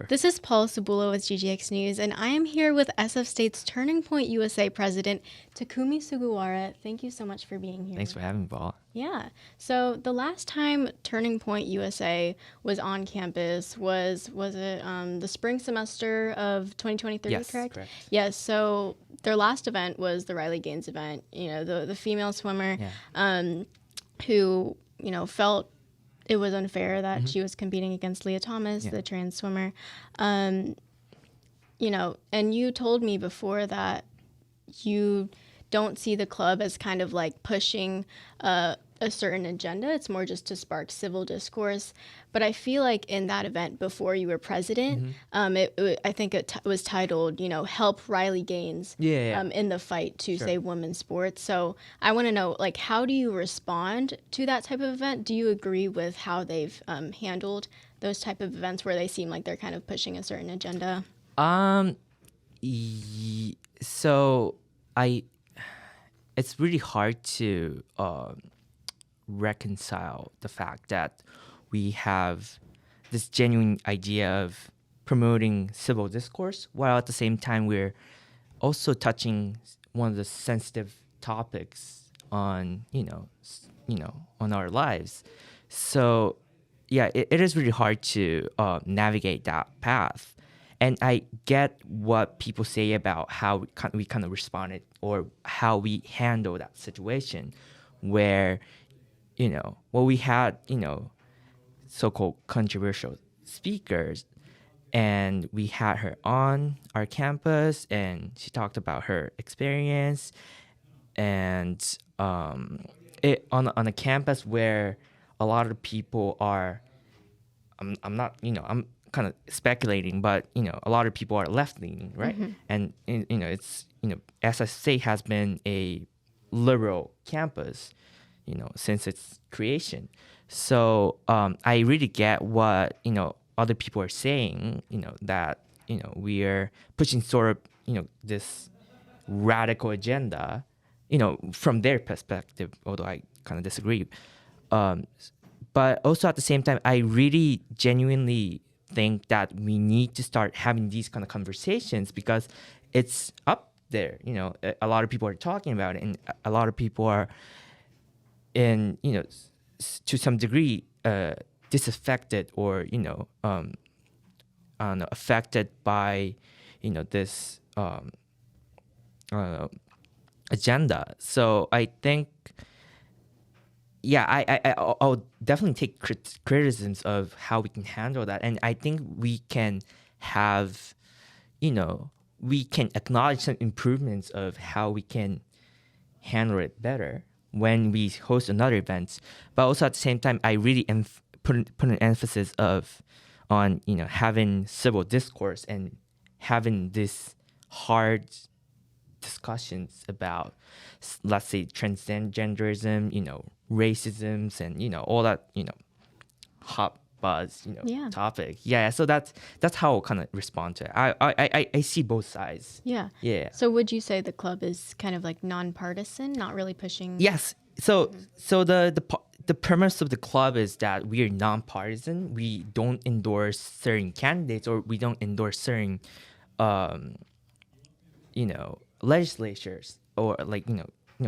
This is Paula Sibulo with GGX News, and I am here with SF State's Turning Point USA President Takumi Sugawara. Thank you so much for being here. Thanks for having me, Paul. Yeah. So the last time Turning Point USA was on campus was it the spring semester of 2023, Yes, correct? correct. Yes. So their last event was the Riley Gaines event, the female swimmer who, felt it was unfair that she was competing against Leah Thomas, the trans swimmer. And you told me before that you don't see the club as kind of like pushing a certain agenda. It's more just to spark civil discourse. But I feel like in that event before you were president, I think it was titled, Help Riley Gaines in the fight to save women's sports. So I want to know, like, how do you respond to that type of event? Do you agree with how they've handled those type of events where they seem like they're kind of pushing a certain agenda? So it's really hard to reconcile the fact that we have this genuine idea of promoting civil discourse while at the same time we're also touching one of the sensitive topics on on our lives. So it is really hard to navigate that path. And I get what people say about how we kind of responded or how we handle that situation where, we had, so-called controversial speakers and we had her on our campus and she talked about her experience and it on a campus where a lot of people are, I'm not, I'm kind of speculating, but a lot of people are left leaning, right? And it's SSA has been a liberal campus, since its creation. So I really get what other people are saying, that we are pushing sort of this radical agenda, from their perspective, although I kind of disagree. But also at the same time, I really genuinely think that we need to start having these kind of conversations because it's up there. A lot of people are talking about it, and a lot of people are in to some degree disaffected or affected by this agenda. So I think I'll definitely take criticisms of how we can handle that. And I think we can have, we can acknowledge some improvements of how we can handle it better when we host another event. But also at the same time, I really put an emphasis on having civil discourse and having this hard discussions about, let's say, transgenderism, racisms, and all that, hot buzz, topic. Yeah, so that's how I'll kind of respond to it. I see both sides. Yeah. So would you say the club is kind of like nonpartisan, not really pushing? Yes. So the premise of the club is that we are nonpartisan. We don't endorse certain candidates or we don't endorse certain legislatures or like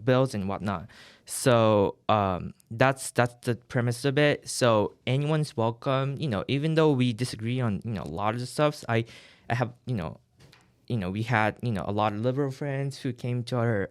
bills and whatnot. So that's the premise of it. So anyone's welcome. Even though we disagree on a lot of the stuff, I have we had a lot of liberal friends who came to our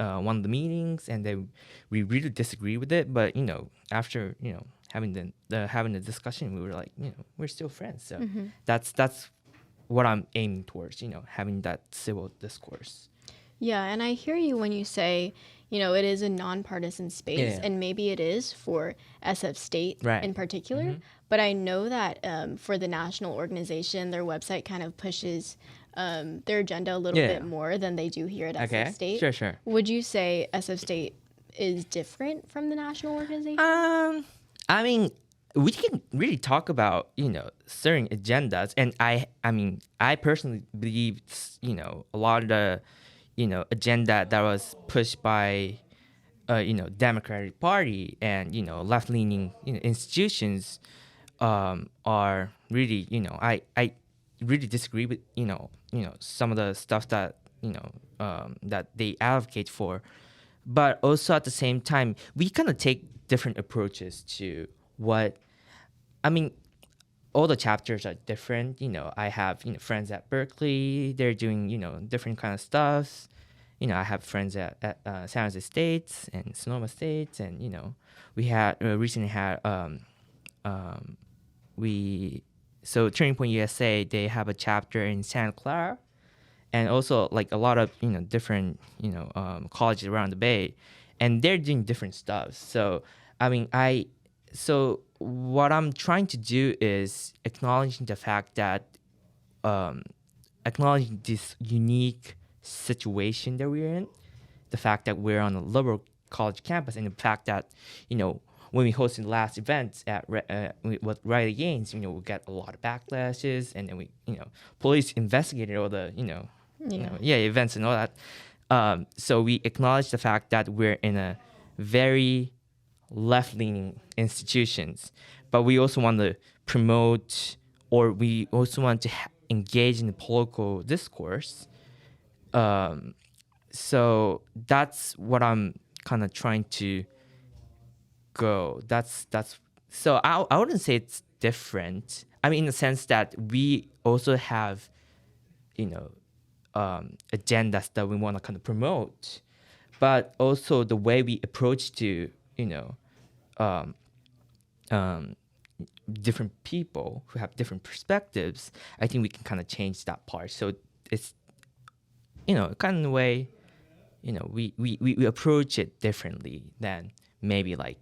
one of the meetings, and we really disagree with it. But after having the discussion, we were like we're still friends. So that's what I'm aiming towards, having that civil discourse. Yeah, and I hear you when you say, it is a nonpartisan space, and maybe it is for SF State in particular. But I know that for the national organization, their website kind of pushes their agenda a little bit more than they do here at SF State. Sure. Would you say SF State is different from the national organization? I mean, we can really talk about certain agendas, and I personally believe a lot of the agenda that was pushed by Democratic Party and left leaning institutions are really, I really disagree with, some of the stuff that, that they advocate for. But also at the same time, we kind of take different approaches to what, I mean, all the chapters are different. I have, friends at Berkeley, they're doing, different kind of stuff. I have friends at San Jose State and Sonoma State, and, we had recently had, so Turning Point USA, they have a chapter in Santa Clara, and also like a lot of different colleges around the Bay, and they're doing different stuff. So so what I'm trying to do is acknowledging the fact that acknowledging this unique situation that we're in, the fact that we're on a liberal college campus, and the fact that when we hosted the last events at with Riley Gaines, we got a lot of backlashes, and then we police investigated all the events and all that. So we acknowledge the fact that we're in a very left-leaning institutions, but we also want to promote, or we also want to engage in the political discourse. So that's what I'm kind of trying to go. That's so I wouldn't say it's different. I mean, in the sense that we also have, agendas that we want to kind of promote, but also the way we approach to, different people who have different perspectives, I think we can kind of change that part. So it's, kind of the way, we approach it differently than maybe like,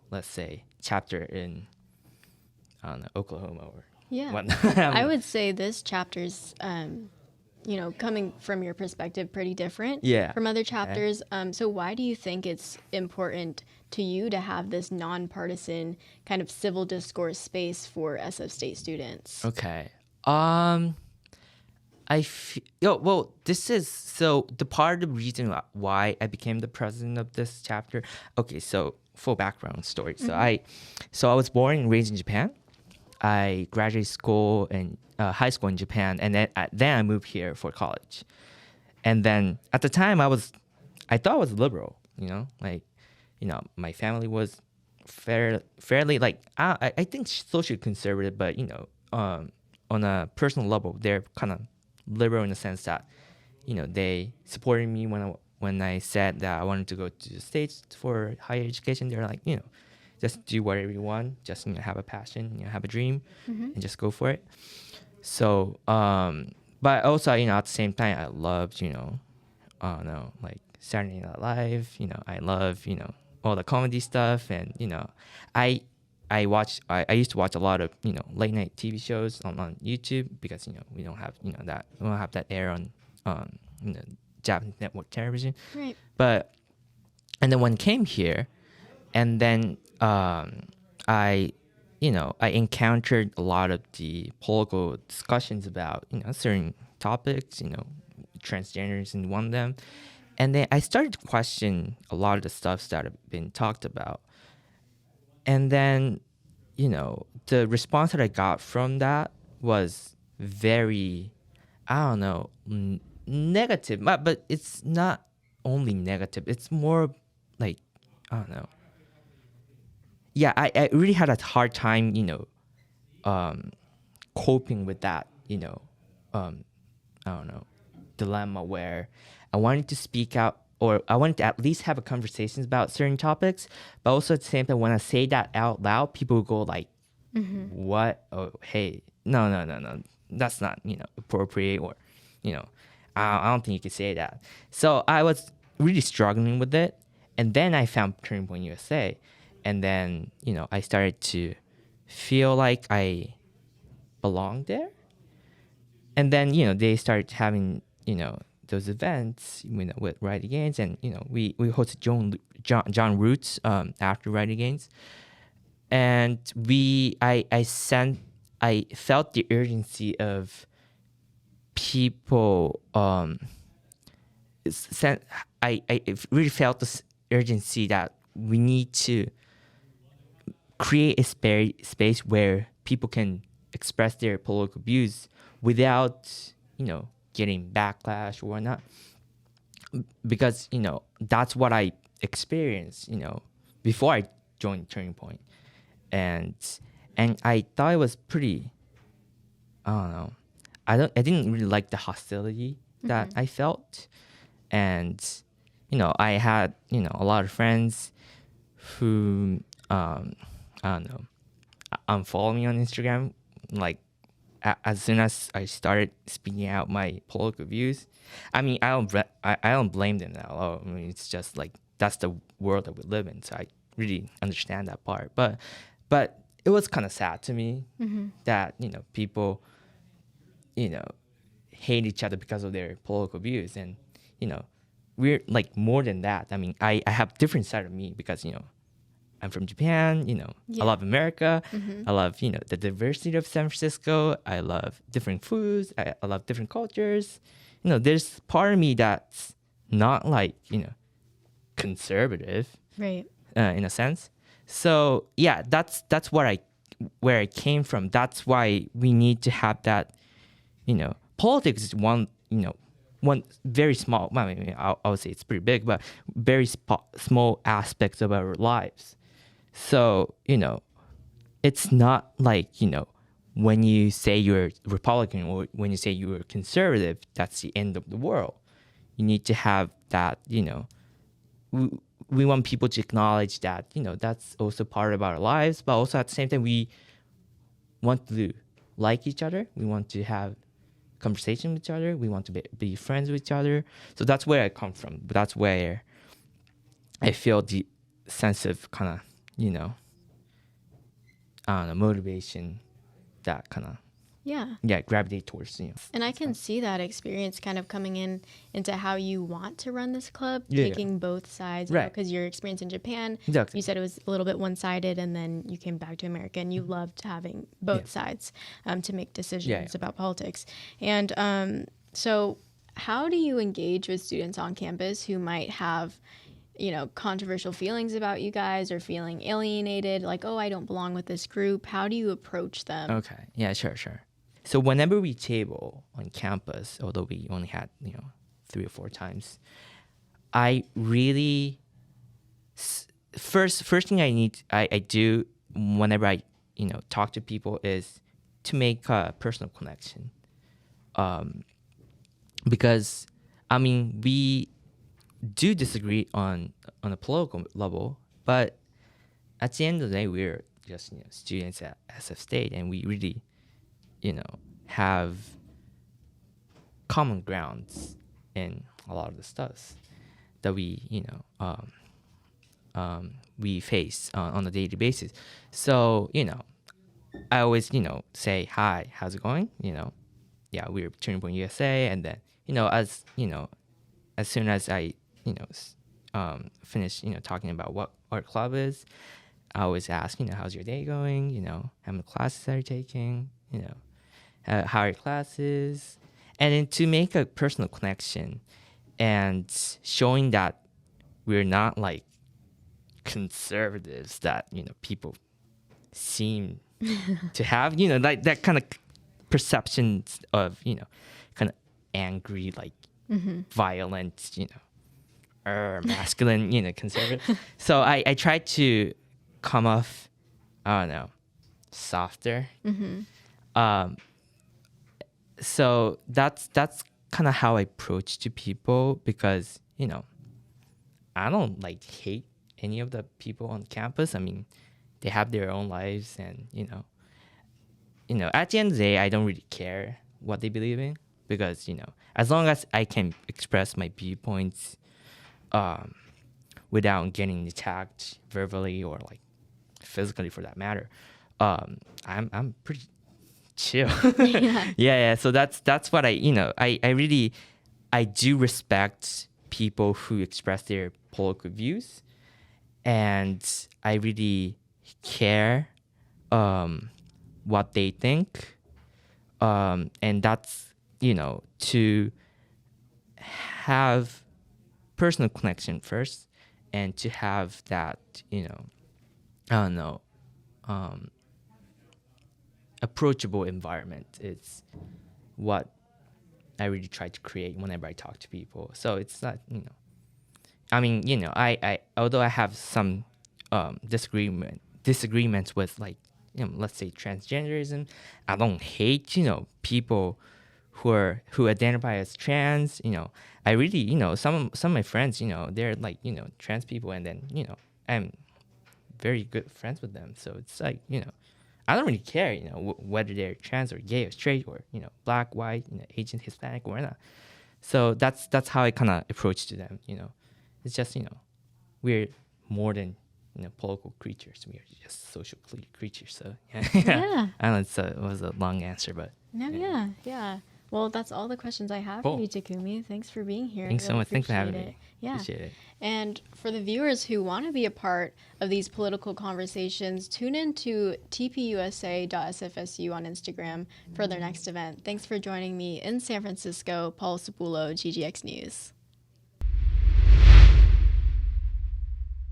let's say chapter in, I don't know, Oklahoma or whatnot. I would say this chapter's, coming from your perspective, pretty different from other chapters. So why do you think it's important to you to have this nonpartisan kind of civil discourse space for SF State students? Okay. This is, so the part of the reason why I became the president of this chapter. Okay, so full background story. Mm-hmm. So I was born and raised in Japan. I graduated school and high school in Japan, and then I moved here for college. And then at the time I thought I was liberal, my family was fairly like, I think socially conservative, but on a personal level, they're kind of liberal in the sense that, they supported me when I said that I wanted to go to the States for higher education. They're like, just do whatever you want, just have a passion, have a dream, mm-hmm. and just go for it. So, but also, at the same time, I loved, like Saturday Night Live. I love, all the comedy stuff, and I used to watch a lot of late night TV shows on YouTube, because we don't have that air on Japanese network television. Right. But and then when I came here, and then I encountered a lot of the political discussions about certain topics, transgenders in one of them, and then I started to question a lot of the stuff that have been talked about. And then, the response that I got from that was very, I don't know, negative. But it's not only negative. It's more like, I don't know. Yeah, I really had a hard time, coping with that, I don't know, dilemma where I wanted to speak out, or I wanted to at least have a conversations about certain topics, but also at the same time, when I say that out loud, people go like, mm-hmm. What? Oh, hey, no, that's not, appropriate, or, I don't think you could say that. So I was really struggling with it, and then I found Turning Point USA, and then, I started to feel like I belonged there, and then, they started having, those events with Riley Gaines, and we hosted John Roots after Riley Gaines, and I felt the urgency of people. I really felt this urgency that we need to create a space where people can express their political views without, getting backlash or whatnot. Because, that's what I experienced, before I joined Turning Point. And I thought it was pretty, I don't know. I didn't really like the hostility that I felt. And, I had, a lot of friends who, I don't know, unfollow me on Instagram, like, as soon as I started speaking out my political views. I mean, I don't blame them now. Oh, I mean, it's just like, that's the world that we live in. So I really understand that part. But it was kind of sad to me that, people, hate each other because of their political views. And, we're like more than that. I mean, I have different side of me because, I'm from Japan, I love America. I love, the diversity of San Francisco. I love different foods. I love different cultures. There's part of me that's not like, conservative. Right. In a sense. So yeah, that's where I came from. That's why we need to have that, politics is one very small, I mean, I would say it's pretty big, but very small aspects of our lives. So, it's not like, when you say you're Republican or when you say you're conservative, that's the end of the world. You need to have that, we want people to acknowledge that, that's also part of our lives, but also at the same time, we want to like each other. We want to have conversation with each other. We want to be friends with each other. So that's where I come from. That's where I feel the sense of kind of, I don't know, motivation that kind of gravitate towards, And I can see that experience kind of coming into how you want to run this club, taking both sides, right? Because your experience in Japan, exactly. You said it was a little bit one-sided, and then you came back to America, and you loved having both sides to make decisions about politics. And so, how do you engage with students on campus who might have, controversial feelings about you guys or feeling alienated, like, oh, I don't belong with this group? How do you approach them? Okay. Yeah, sure. So whenever we table on campus, although we only had, 3 or 4 times, I really, first thing I do whenever I, talk to people is to make a personal connection. Because, I mean, we do disagree on a political level, but at the end of the day, we're just, students at SF State, and we really, have common grounds in a lot of the stuff that we, we face on a daily basis. So, I always, say, hi, how's it going? We're Turning Point USA. And then, as soon as I, finish, talking about what our club is, I always ask, how's your day going? How many classes are you taking? How are your classes? And then to make a personal connection and showing that we're not like conservatives that, people seem to have, like that kind of perceptions of, kind of angry, like violent, masculine, conservative. So I try to come off, I don't know, softer. So that's kind of how I approach to people, because I don't like hate any of the people on campus. I mean, they have their own lives, and at the end of the day, I don't really care what they believe in, because as long as I can express my viewpoints without getting attacked verbally or like physically, for that matter, I'm pretty chill. Yeah. So that's what I really do respect people who express their political views, and I really care what they think, and that's to have personal connection first, and to have that I don't know, approachable environment is what I really try to create whenever I talk to people. So it's not, I mean, I although I have some disagreements with, like, let's say transgenderism, I don't hate, people who identify as trans. I really, some of my friends, they're like, trans people, and then, I'm very good friends with them. So it's like, I don't really care, whether they're trans or gay or straight or, black, white, Asian, Hispanic, or not. So that's how I kind of approach to them. It's just, we're more than, political creatures. We are just social creatures. So Yeah. I know it was a long answer, but no, yeah. Well, that's all the questions I have for you, Takumi. Thanks for being here. Thanks so much. Thanks for having me. Yeah. Appreciate it. And for the viewers who want to be a part of these political conversations, tune in to tpusa.sfsu on Instagram for their next event. Thanks for joining me in San Francisco. Paula Sibulo, GGX News.